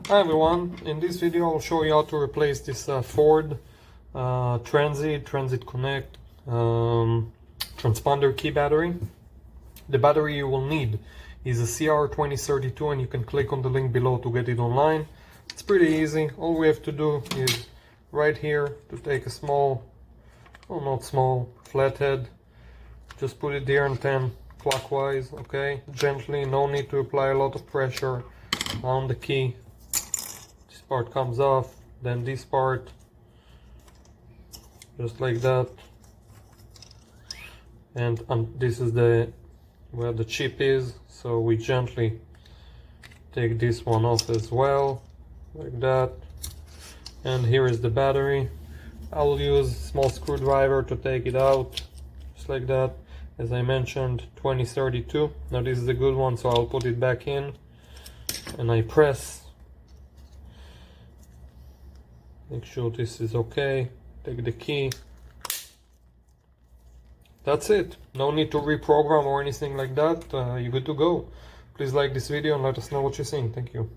Hi everyone, in this video I'll show you how to replace this Ford Transit Connect transponder key battery. The battery you will need is a CR2032 and you can click on the link below to get it online. It's pretty easy. All we have to do is right here to take a small, well not small, flathead, just put it there and 10 clockwise, okay? Gently, no need to apply a lot of pressure on the key. This part comes off, then this part, just like that. And this is where the chip is, so we gently take this one off as well, like that. And here is the battery. I will use a small screwdriver to take it out, just like that. As I mentioned, 2032. Now this is a good one, so I'll put it back in and I press. Make sure this is okay. Take the key. That's it. No need to reprogram or anything like that. You're good to go. Please like this video and let us know what you think. Thank you.